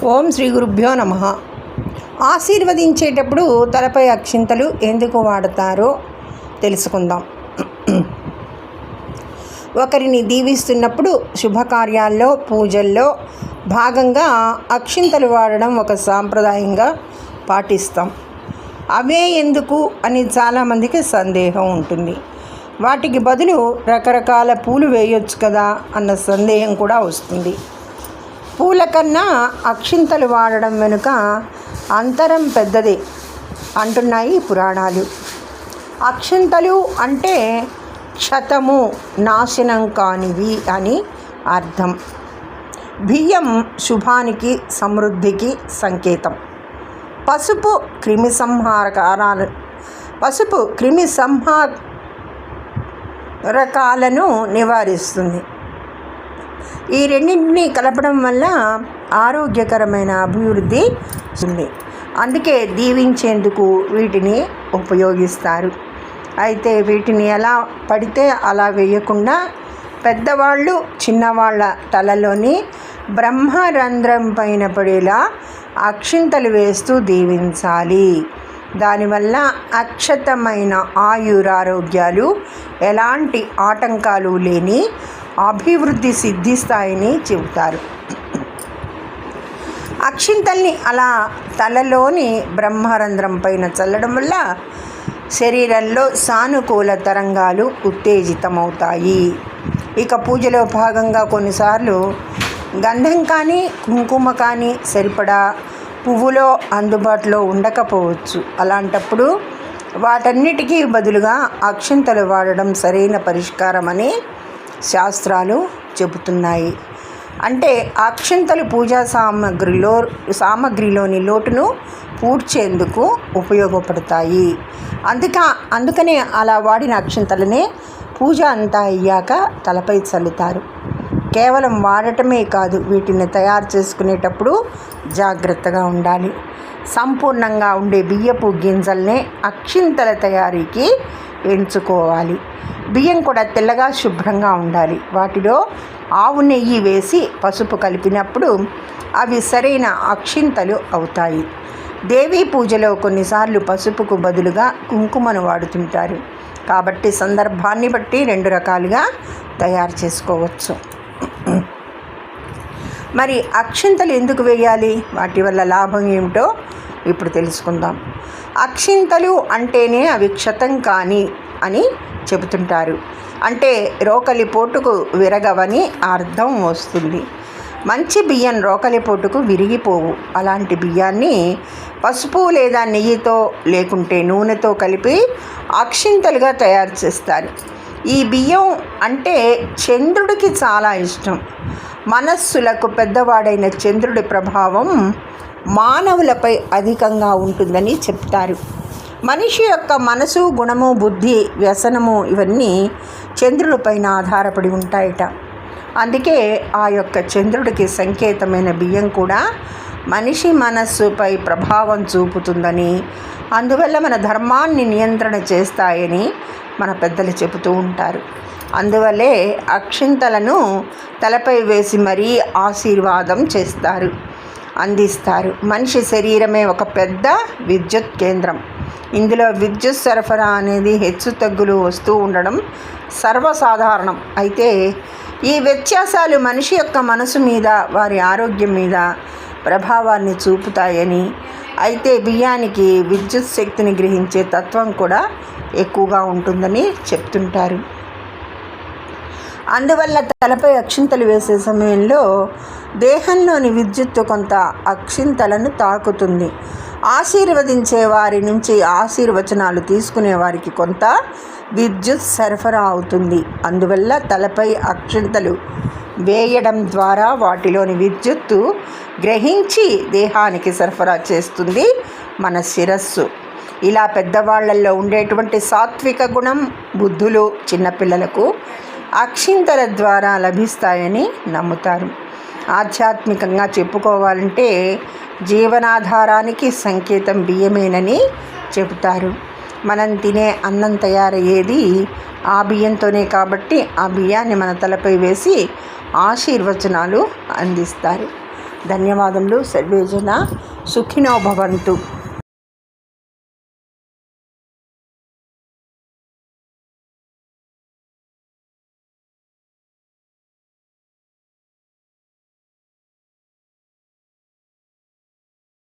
ఓం శ్రీ గురుభ్యో నమః. ఆశీర్వదించేటప్పుడు తలపై అక్షింతలు ఎందుకు వాడతారో తెలుసుకుందాం. ఒకరిని దీవిస్తున్నప్పుడు శుభకార్యాల్లో పూజల్లో భాగంగా అక్షింతలు వాడడం ఒక సాంప్రదాయంగా పాటిస్తాం. అవే ఎందుకు అని చాలామందికి సందేహం ఉంటుంది. వాటికి బదులు రకరకాల పూలు వేయొచ్చు కదా అన్న సందేహం కూడా వస్తుంది. పూల కన్నా అక్షింతలు వాడడం వెనుక అంతరం పెద్దది అంటున్నాయి పురాణాలు. అక్షింతలు అంటే క్షతము, నాశనం కానివి అని అర్థం. బియ్యం శుభానికి, సమృద్ధికి సంకేతం. పసుపు క్రిమి సంహారకాలను నివారిస్తుంది. ఈ రెండింటినీ కలపడం వల్ల ఆరోగ్యకరమైన అభివృద్ధి ఉంది. అందుకే దీవించేందుకు వీటిని ఉపయోగిస్తారు. అయితే వీటిని ఎలా పడితే అలా వేయకుండా పెద్దవాళ్ళు చిన్నవాళ్ళ తలలోని బ్రహ్మరంధ్రం పైన పడేలా అక్షింతలు వేస్తూ దీవించాలి. దానివల్ల అక్షతమైన ఆయురారోగ్యాలు, ఎలాంటి ఆటంకాలు లేని అభివృద్ధి సిద్ధిస్తాయని చెబుతారు. అక్షింతల్ని అలా తలలోని బ్రహ్మరంధ్రం పైన చల్లడం వల్ల శరీరంలో సానుకూల తరంగాలు ఉత్తేజితమవుతాయి. ఇక పూజలో భాగంగా కొన్నిసార్లు గంధం కానీ కుంకుమ కానీ సరిపడా పువ్వులో అందుబాటులో ఉండకపోవచ్చు. అలాంటప్పుడు వాటన్నిటికీ బదులుగా అక్షింతలు వాడడం సరైన పరిష్కారమని శాస్త్రాలు చెబుతున్నాయి. అంటే అక్షింతలు పూజా సామగ్రిలోని లోటును పూడ్చేందుకు ఉపయోగపడతాయి. అందుకనే అలా వాడిన అక్షింతలనే పూజ అంతా అయ్యాక తలపై చల్లుతారు. కేవలం వాడటమే కాదు, వీటిని తయారు చేసుకునేటప్పుడు జాగ్రత్తగా ఉండాలి. సంపూర్ణంగా ఉండే బియ్యపు గింజల్నే అక్షింతల తయారీకి ఎంచుకోవాలి. బియ్యం కూడా తెల్లగా శుభ్రంగా ఉండాలి. వాటిలో ఆవు నెయ్యి వేసి పసుపు కలిపినప్పుడు అవి సరైన అక్షింతలు అవుతాయి. దేవీ పూజలో కొన్నిసార్లు పసుపుకు బదులుగా కుంకుమను వాడుతుంటారు. కాబట్టి సందర్భాన్ని బట్టి రెండు రకాలుగా తయారు చేసుకోవచ్చు. మరి అక్షింతలు ఎందుకు వేయాలి, వాటి వల్ల లాభం ఏమిటో ఇప్పుడు తెలుసుకుందాం. అక్షింతలు అంటేనే అవి క్షతం కాని అని చెబుతుంటారు. అంటే రోకలిపోటుకు విరగవని అర్థం వస్తుంది. మంచి బియ్యం రోకలిపోటుకు విరిగిపోవు. అలాంటి బియ్యాన్ని పసుపు లేదా నెయ్యితో లేకుంటే నూనెతో కలిపి అక్షింతలుగా తయారు చేస్తారు. ఈ బియ్యం అంటే చంద్రుడికి చాలా ఇష్టం. మనస్సులకు పెద్దవాడైన చంద్రుడి ప్రభావం మానవులపై అధికంగా ఉంటుందని చెప్తారు. మనిషి యొక్క మనసు, గుణము, బుద్ధి, వ్యసనము ఇవన్నీ చంద్రుడిపైన ఆధారపడి ఉంటాయట. అందుకే ఆ యొక్క చంద్రుడికి సంకేతమైన బియ్యం కూడా మనిషి మనస్సుపై ప్రభావం చూపుతుందని, అందువల్ల మన ధర్మాన్ని నియంత్రణ చేస్తాయని మన పెద్దలు చెబుతూ ఉంటారు. అందువల్లే అక్షింతలను తలపై వేసి మరీ ఆశీర్వాదం అందిస్తారు. మనిషి శరీరమే ఒక పెద్ద విద్యుత్ కేంద్రం. ఇందులో విద్యుత్ సరఫరా అనేది హెచ్చు తగ్గులు వస్తూ ఉండడం సర్వసాధారణం. అయితే ఈ వ్యత్యాసాలు మనిషి యొక్క మనసు మీద, వారి ఆరోగ్యం మీద ప్రభావాన్ని చూపుతాయని, అయితే బియ్యానికి విద్యుత్ శక్తిని గ్రహించే తత్వం కూడా ఎక్కువగా ఉంటుందని చెప్తుంటారు. అందువల్ల తలపై అక్షింతలు వేసే సమయంలో దేహంలోని విద్యుత్తు కొంత అక్షింతలను తాకుతుంది. ఆశీర్వదించే వారి నుంచి ఆశీర్వచనాలు తీసుకునే వారికి కొంత విద్యుత్ సరఫరా అవుతుంది. అందువల్ల తలపై అక్షింతలు వేయడం ద్వారా వాటిలోని విద్యుత్తు గ్రహించి దేహానికి సరఫరా చేస్తుంది మన శిరస్సు. ఇలా పెద్దవాళ్లలో ఉండేటువంటి సాత్విక గుణం, బుద్ధులు చిన్నపిల్లలకు అక్షింతల ద్వారా లభిస్తాయని నమ్ముతారు. ఆధ్యాత్మికంగా చెప్పుకోవాలంటే జీవనాధారానికి సంకేతం బియ్యమేనని చెబుతారు. మనం తినే అన్నం తయారయ్యేది ఆ బియ్యంతోనే కాబట్టి ఆ బియ్యాన్ని మన తలపై వేసి ఆశీర్వచనాలు అందిస్తారు. ధన్యవాదములు. సర్వేజన సుఖినో భవంతు.